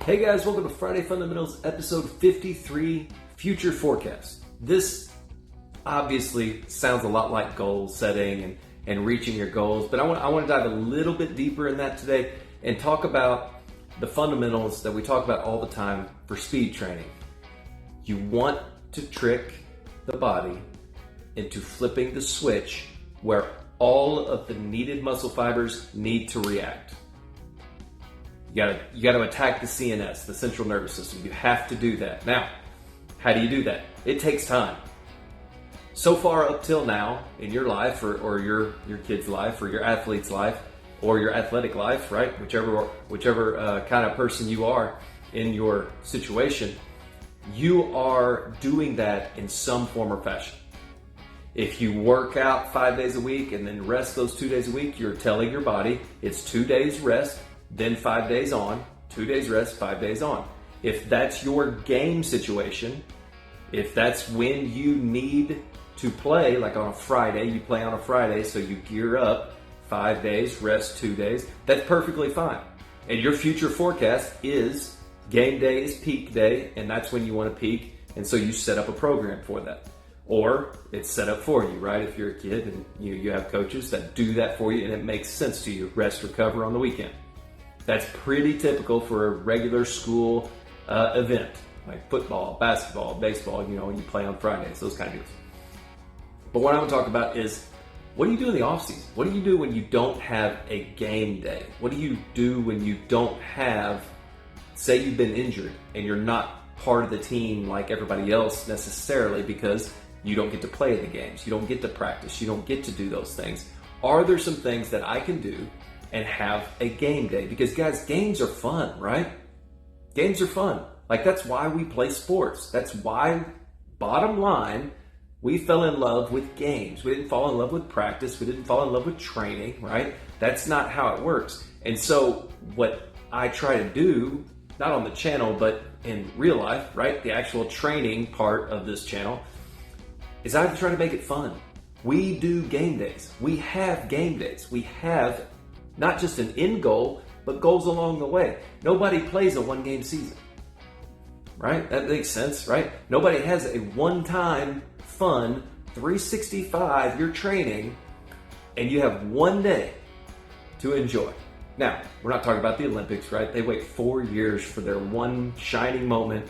Hey guys, welcome to Friday Fundamentals episode 53, Future Forecast. This obviously sounds a lot like goal setting and reaching your goals, but I want to dive a little bit deeper in that today and talk about the fundamentals that we talk about all the time for speed training. You want to trick the body into flipping the switch where all of the needed muscle fibers need to react. You gotta attack the CNS, the central nervous system. You have to do that. Now, how do you do that? It takes time. So far up till now in your life or your kid's life or your athlete's life or your athletic life, right? Whichever kind of person you are in your situation, you are doing that in some form or fashion. If you work out 5 days a week and then rest those 2 days a week, you're telling your body it's 2 days rest, then 5 days on, 2 days rest, 5 days on. If that's your game situation, if that's when you need to play, like on a Friday, you play on a Friday, so you gear up 5 days, rest 2 days, that's perfectly fine. And your future forecast is game day is peak day, and that's when you want to peak, and so you set up a program for that. Or it's set up for you, right? If you're a kid and you have coaches that do that for you and it makes sense to you, rest, recover on the weekend. That's pretty typical for a regular school event, like football, basketball, baseball, when you play on Fridays, those kind of deals. But what I want to talk about is, what do you do in the offseason? What do you do when you don't have a game day? What do you do when you don't have, say you've been injured and you're not part of the team like everybody else necessarily because you don't get to play the games, you don't get to practice, you don't get to do those things. Are there some things that I can do and have a game day? Because guys, games are fun, right? Games are fun. Like, that's why we play sports. That's why, bottom line, we fell in love with games. We didn't fall in love with practice. We didn't fall in love with training, right? That's not how it works. And so what I try to do, not on the channel, but in real life, right? The actual training part of this channel, is I try to make it fun. We do game days. We have game days. We have not just an end goal, but goals along the way. Nobody plays a one-game season, right? That makes sense, right? Nobody has a one-time fun 365, you're training, and you have 1 day to enjoy. Now, we're not talking about the Olympics, right? They wait 4 years for their one shining moment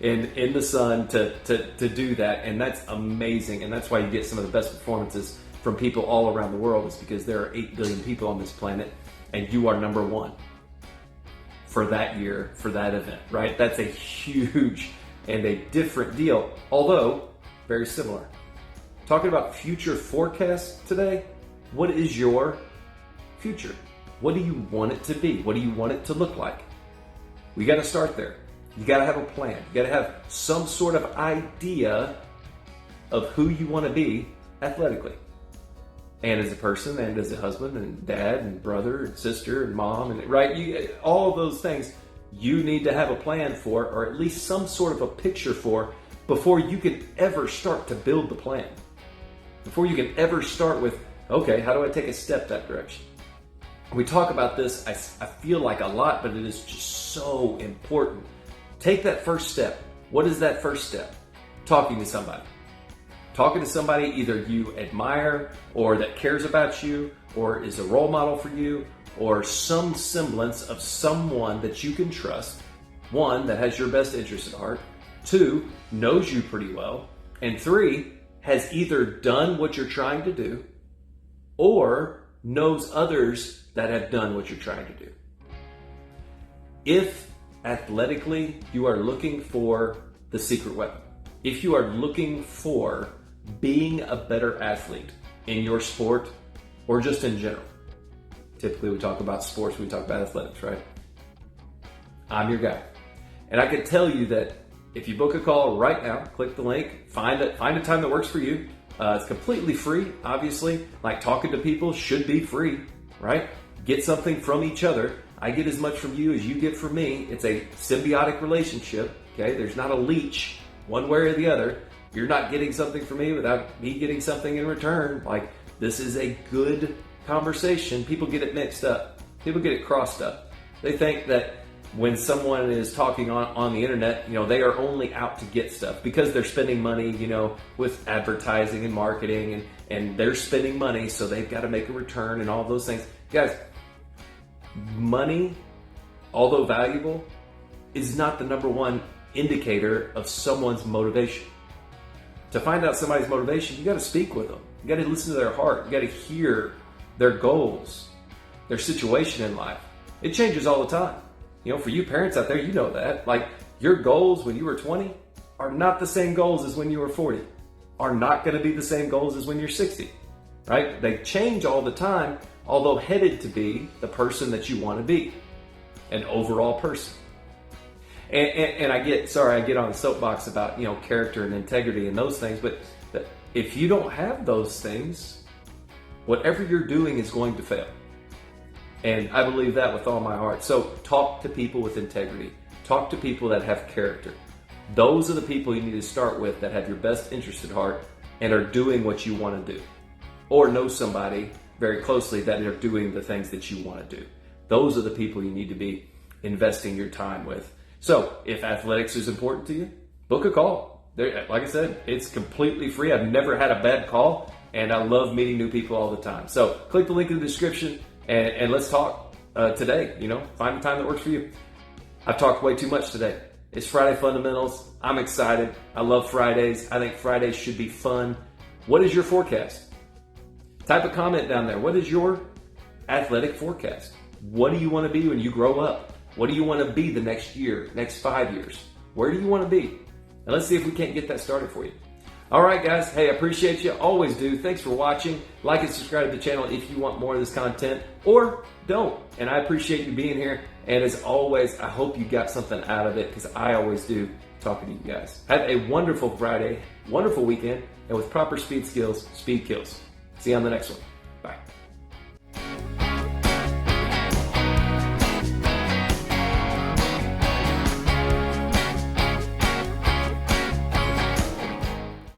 in the sun to do that, and that's amazing, and that's why you get some of the best performances from people all around the world, is because there are 8 billion people on this planet, and you are number one for that year, for that event, right? That's a huge and a different deal, although very similar. Talking about future forecasts today, what is your future? What do you want it to be? What do you want it to look like? We got to start there. You got to have a plan. You got to have some sort of idea of who you want to be athletically, and as a person, and as a husband, and dad, and brother, and sister, and mom, and right, all of those things you need to have a plan for, or at least some sort of a picture for, before you can ever start to build the plan. Before you can ever start with, okay, how do I take a step that direction? We talk about this, I feel like a lot, but it is just so important. Take that first step. What is that first step? Talking to somebody. Talking to somebody either you admire or that cares about you or is a role model for you, or some semblance of someone that you can trust. One, that has your best interest at heart. Two, knows you pretty well. And three, has either done what you're trying to do or knows others that have done what you're trying to do. If athletically you are looking for the secret weapon, if you are looking for being a better athlete in your sport or just in general, typically we talk about sports, we talk about athletics, right? I'm your guy. And I can tell you that if you book a call right now, click the link, find a time that works for you. It's completely free, obviously. Like, talking to people should be free, right? Get something from each other. I get as much from you as you get from me. It's a symbiotic relationship, okay? There's not a leech one way or the other. You're not getting something from me without me getting something in return. Like, this is a good conversation. People get it mixed up. People get it crossed up. They think that when someone is talking on the internet, they are only out to get stuff because they're spending money, with advertising and marketing, and they're spending money, so they've got to make a return and all those things. Guys, money, although valuable, is not the number one indicator of someone's motivation. To find out somebody's motivation, you got to speak with them. You got to listen to their heart. You got to hear their goals, their situation in life. It changes all the time. For you parents out there, you know that. Like, your goals when you were 20 are not the same goals as when you were 40, are not going to be the same goals as when you're 60, right? They change all the time, although headed to be the person that you want to be, an overall person. And I get on the soapbox about, character and integrity and those things, but if you don't have those things, whatever you're doing is going to fail. And I believe that with all my heart. So talk to people with integrity. Talk to people that have character. Those are the people you need to start with, that have your best interest at heart and are doing what you want to do. Or know somebody very closely that are doing the things that you want to do. Those are the people you need to be investing your time with. So if athletics is important to you, book a call. Like I said, it's completely free. I've never had a bad call, and I love meeting new people all the time. So click the link in the description. And let's talk today, find a time that works for you. I've talked way too much today. It's Friday Fundamentals. I'm excited. I love Fridays. I think Fridays should be fun. What is your forecast? Type a comment down there. What is your athletic forecast? What do you want to be when you grow up? What do you want to be the next year, next 5 years? Where do you want to be? And let's see if we can't get that started for you. All right, guys. Hey, I appreciate you. Always do. Thanks for watching. Like and subscribe to the channel if you want more of this content, or don't. And I appreciate you being here. And as always, I hope you got something out of it, because I always do, talking to you guys. Have a wonderful Friday, wonderful weekend, and with proper speed skills, speed kills. See you on the next one. Bye.